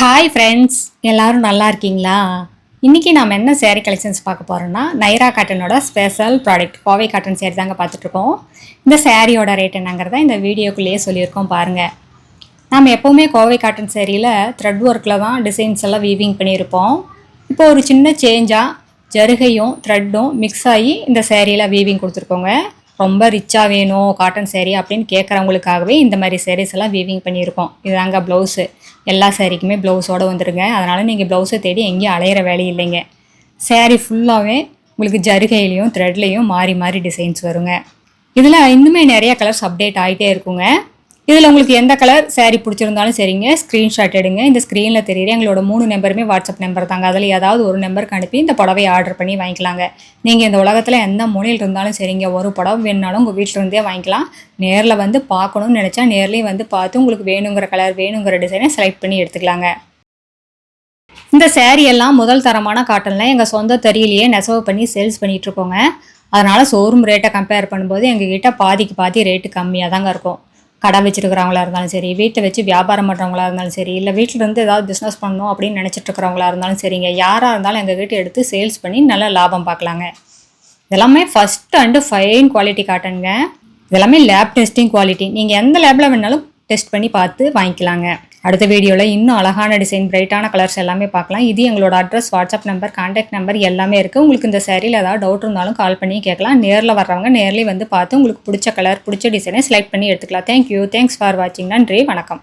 Hi friends, எல்லாரும் நல்லா இருக்கீங்களா? இன்றைக்கி நாம் என்ன சேரீ கலெக்ஷன்ஸ் பார்க்க போகிறோன்னா, நைரா காட்டனோட special product Kovai cotton saree தாங்க பார்த்துட்ருக்கோம். இந்த சேரீயோட ரேட் என்னங்கிறத இந்த வீடியோக்குள்ளேயே சொல்லியிருக்கோம் பாருங்கள். நாம் எப்போவுமே கோவை காட்டன் சேரீயில் த்ரெட் ஒர்க்கில் தான் டிசைன்ஸ் எல்லாம் வீவிங் பண்ணியிருப்போம். இப்போ ஒரு சின்ன சேஞ்சாக ஜருகையும் த்ரெட்டும் மிக்ஸ் ஆகி இந்த சேரீயில் வீவிங் கொடுத்துருக்கோங்க. ரொம்ப ரிச்சாக வேணும் காட்டன் சேரீ அப்படின்னு கேட்குறவங்களுக்காகவே இந்த மாதிரி சேரீஸ் எல்லாம் வீவிங் பண்ணியிருக்கோம். இதுதாங்க ப்ளவுஸு. எல்லா சேரீக்குமே ப்ளவுஸோடு வந்துடுங்க. அதனால் நீங்கள் ப்ளவுஸை தேடி எங்கேயும் அலையிற வேலை இல்லைங்க. சேரீ ஃபுல்லாகவே உங்களுக்கு ஜருகையிலையும் த்ரெட்லேயும் மாறி மாறி டிசைன்ஸ் வருங்க. இதில் இன்னுமே நிறைய கலர்ஸ் அப்டேட் ஆகிட்டே இருக்குங்க. இதில் உங்களுக்கு எந்த கலர் சேரீ பிடிச்சிருந்தாலும் சரிங்க, ஸ்க்ரீன்ஷாட் எடுங்க. இந்த ஸ்க்ரீனில் தெரியுற எங்களோட 3 நம்பருமே வாட்ஸ்அப் நம்பர் தாங்க. அதில் ஏதாவது ஒரு நம்பருக்கு அனுப்பி இந்த புடவையை ஆர்டர் பண்ணி வாங்கிக்கலாங்க. நீங்கள் இந்த உலகத்தில் எந்த மூலையில் இருந்தாலும் சரிங்க, ஒரு புடவை வேணுனாலும் உங்கள் வீட்டில் இருந்தே வாங்கிக்கலாம். நேரில் வந்து பார்க்கணும்னு நினச்சா நேர்லேயும் வந்து பார்த்து உங்களுக்கு வேணுங்கிற கலர் வேணுங்கிற டிசைனை செலக்ட் பண்ணி எடுத்துக்கலாங்க. இந்த சேரீ எல்லாம் முதல் தரமான காட்டனில் எங்கள் சொந்த தறியிலேயே நெசவு பண்ணி சேல்ஸ் பண்ணிகிட்ருக்கோங்க. அதனால் ஷோரூம் ரேட்டை கம்பேர் பண்ணும்போது எங்ககிட்ட பாதிக்கு பாதி ரேட்டு கம்மியாக தாங்க இருக்கும். கடை வச்சுருக்கிறவங்களா இருந்தாலும் சரி, வீட்டை வச்சு வியாபாரம் பண்ணுறவங்களா இருந்தாலும் சரி, இல்லை வீட்டில் இருந்து ஏதாவது பிஸ்னஸ் பண்ணணும் அப்படின்னு நினச்சிட்ருக்கிறவங்களா இருந்தாலும் சரிங்க, யாராக இருந்தாலும் எங்கள் கிட்ட எடுத்து சேல்ஸ் பண்ணி நல்ல லாபம் பார்க்கலாங்க. இதெல்லாமே ஃபஸ்ட் அண்டு ஃபைன் குவாலிட்டி காட்டனுங்க. இதெல்லாமே லேப் டெஸ்டிங் குவாலிட்டி. நீங்கள் எந்த லேபில் வேணாலும் டெஸ்ட் பண்ணி பார்த்து வாங்கிக்கலாங்க. அடுத்த வீடியோவில் இன்னும் அழகான டிசைன், பிரைட்டான கலர்ஸ் எல்லாமே பார்க்கலாம். இது எங்களோட address, WhatsApp number, contact number எல்லாமே இருக்குது. உங்களுக்கு இந்த சேரீயில் ஏதாவது டவுட் இருந்தாலும் கால் பண்ணி கேட்கலாம். நேரில் வர்றவங்க நேர்லேயே வந்து பார்த்து உங்களுக்கு பிடிச்ச கலர், பிடிச்ச டிசைனை செலக்ட் பண்ணி எடுத்துக்கலாம். தேங்க்யூ. தேங்க்ஸ் ஃபார் வாட்சிங். நன்றி, வணக்கம்.